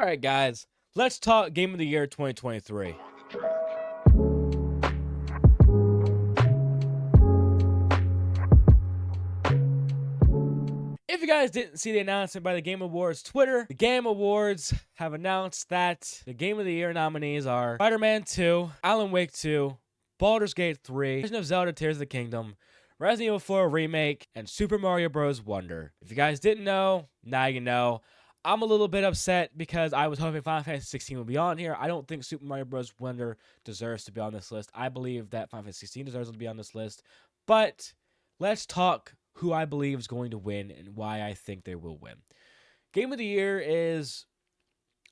right, guys, let's talk Game of the Year 2023. If you guys didn't see the announcement by the Game Awards Twitter, the Game Awards have announced that the Game of the Year nominees are Spider-Man 2, Alan Wake 2, Baldur's Gate 3, Legend of Zelda Tears of the Kingdom, Resident Evil 4 Remake, and Super Mario Bros. Wonder. If you guys didn't know, now you know. I'm a little bit upset because I was hoping Final Fantasy 16 would be on here. I don't think Super Mario Bros. Wonder deserves to be on this list. I believe that Final Fantasy 16 deserves to be on this list. But let's talk who I believe is going to win and why I think they will win. Game of the Year is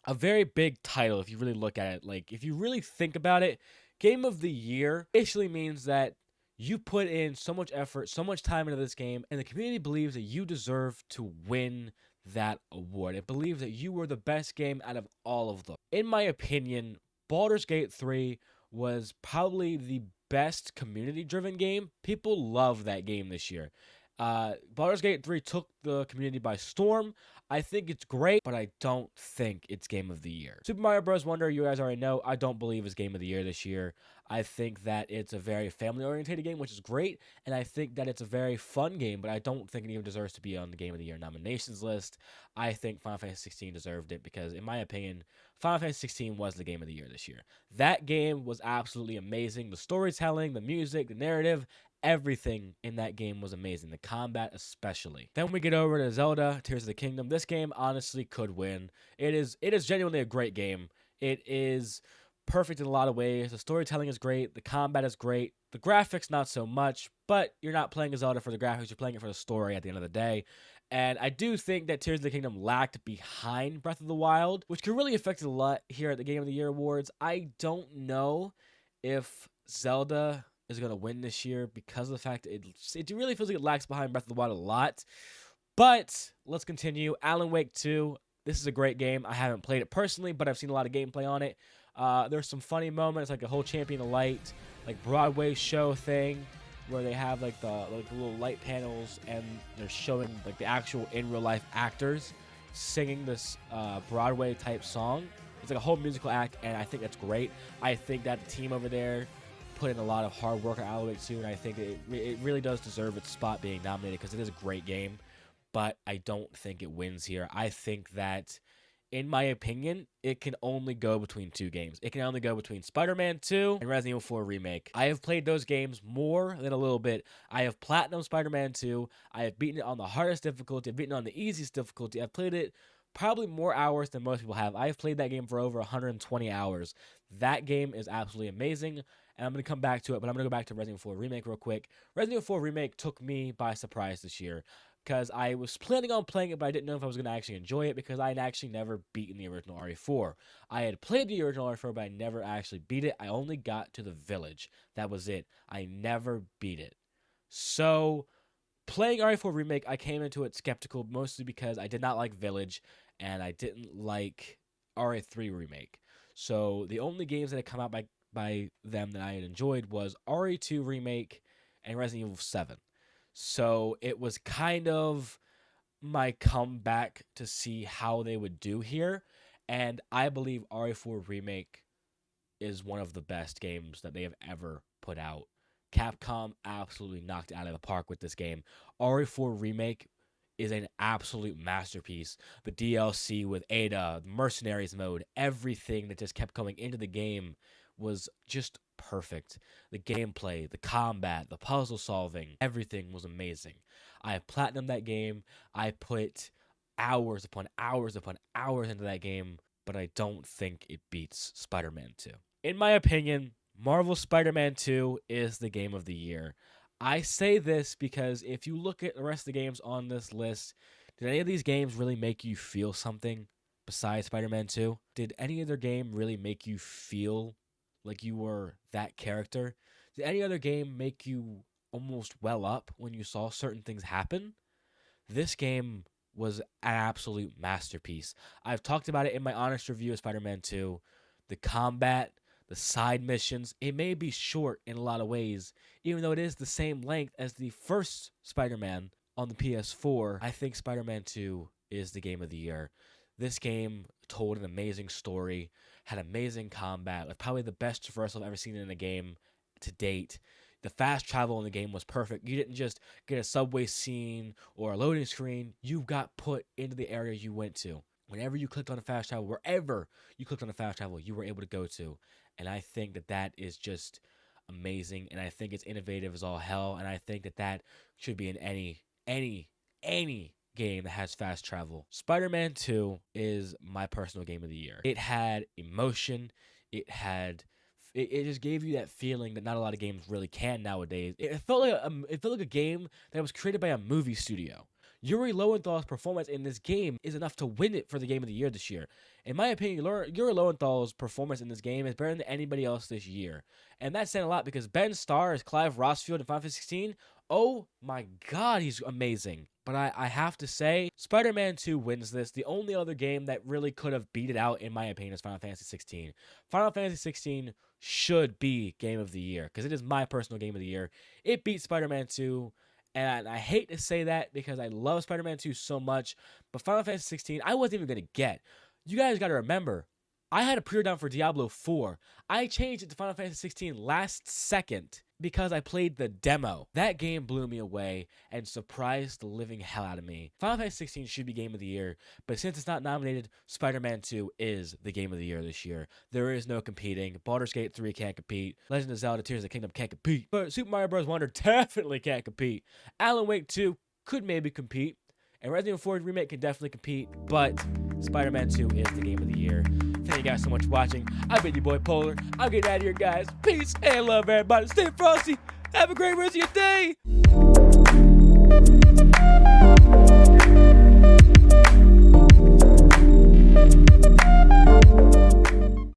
a very big title if you really look at it. Like, if you really think about it, Game of the Year basically means that you put in so much effort, so much time into this game, and the community believes that you deserve to win that award. It believes that you were the best game out of all of them. In my opinion, Baldur's Gate 3 was probably the best community-driven game. People love that game this year. Baldur's Gate 3 took the community by storm. I think it's great, but I don't think it's Game of the Year. Super Mario Bros. Wonder, you guys already know, I don't believe is Game of the Year this year. I think that it's a very family-oriented game, which is great, and I think that it's a very fun game, but I don't think it even deserves to be on the Game of the Year nominations list. I think Final Fantasy 16 deserved it because, in my opinion, Final Fantasy 16 was the Game of the Year this year. That game was absolutely amazing. The storytelling, the music, the narrative, everything in that game was amazing. The combat especially. Then we get over to Zelda Tears of the Kingdom. This game honestly could win. It is genuinely a great game. It is perfect in a lot of ways. The storytelling is great. The combat is great. The graphics not so much, but you're not playing Zelda for the graphics. You're playing it for the story at the end of the day. And I do think that Tears of the Kingdom lagged behind Breath of the Wild, which could really affect it a lot here at the Game of the Year Awards. I don't know if Zelda is going to win this year because of the fact that it really feels like it lags behind Breath of the Wild a lot. But let's continue. Alan Wake 2. This is a great game. I haven't played it personally, but I've seen a lot of gameplay on it. There's some funny moments, like a whole Champion of Light, like Broadway show thing, where they have like the little light panels and they're showing like the actual in real life actors singing this Broadway type song. It's like a whole musical act, and I think that's great. I think that the team over there put in a lot of hard work on Alan Wake 2, and I think it really does deserve its spot being nominated because it is a great game, but I don't think it wins here. I think that, in my opinion, it can only go between two games. It can only go between Spider-Man 2 and Resident Evil 4 Remake. I have played those games more than a little bit. I have platinum Spider-Man 2. I have beaten it on the hardest difficulty. I've beaten it on the easiest difficulty. I've played it probably more hours than most people have. I've played that game for over 120 hours. That game is absolutely amazing, and I'm going to come back to it, but I'm going to go back to Resident Evil 4 Remake real quick. Resident Evil 4 Remake took me by surprise this year because I was planning on playing it, but I didn't know if I was going to actually enjoy it because I had actually never beaten the original RE4. I had played the original RE4, but I never actually beat it. I only got to the village. That was it. I never beat it. So, playing RE4 Remake, I came into it skeptical, mostly because I did not like Village, and I didn't like RE3 Remake. So, the only games that had come out by them that I had enjoyed was RE2 Remake and Resident Evil 7. So it was kind of my comeback to see how they would do here. And I believe RE4 Remake is one of the best games that they have ever put out. Capcom absolutely knocked it out of the park with this game. RE4 Remake is an absolute masterpiece. The DLC with Ada, the Mercenaries mode, everything that just kept coming into the game was just perfect. The gameplay, the combat, the puzzle solving, everything was amazing. I have platinumed that game. I put hours upon hours upon hours into that game, but I don't think it beats Spider-Man 2. In my opinion, Marvel Spider-Man 2 is the game of the year. I say this because if you look at the rest of the games on this list, did any of these games really make you feel something besides Spider-Man 2? Did any other game really make you feel like you were that character? Did any other game make you almost well up when you saw certain things happen? This game was an absolute masterpiece. I've talked about it in my honest review of Spider-Man 2. The combat, the side missions, it may be short in a lot of ways, even though it is the same length as the first Spider-Man on the PS4. I think Spider-Man 2 is the game of the year. This game told an amazing story, had amazing combat, was probably the best traversal I've ever seen in a game to date. The fast travel in the game was perfect. You didn't just get a subway scene or a loading screen. You got put into the area you went to. Whenever you clicked on a fast travel, wherever you clicked on a fast travel, you were able to go to. And I think that that is just amazing. And I think it's innovative as all hell. And I think that that should be in any game that has fast travel. Spider-Man 2 is my personal game of the year. It had emotion. It just gave you that feeling that not a lot of games really can nowadays. It felt like a game that was created by a movie studio. Yuri Lowenthal's performance in this game is enough to win it for the game of the year this year. In my opinion, Yuri Lowenthal's performance in this game is better than anybody else this year. And that's saying a lot because Ben Starr as Clive Rossfield in Final Fantasy 16, oh my god, he's amazing. But I have to say, Spider-Man 2 wins this. The only other game that really could have beat it out, in my opinion, is Final Fantasy 16. Final Fantasy 16 should be Game of the Year because it is my personal Game of the Year. It beat Spider-Man 2. And I hate to say that because I love Spider-Man 2 so much, but Final Fantasy 16, I wasn't even going to get. You guys got to remember, I had a pre-order down for Diablo 4. I changed it to Final Fantasy 16 last second because I played the demo. That game blew me away and surprised the living hell out of me. Final Fantasy 16 should be Game of the Year, but since it's not nominated, Spider-Man 2 is the Game of the Year this year. There is no competing. Baldur's Gate 3 can't compete. Legend of Zelda Tears of the Kingdom can't compete. But Super Mario Bros. Wonder definitely can't compete. Alan Wake 2 could maybe compete. And Resident Evil 4 Remake can definitely compete, but Spider-Man 2 is the Game of the Year. Thank you guys so much for watching. I've been your boy Polar. I'm getting out of here, guys. Peace and love, everybody. Stay frosty. Have a great rest of your day.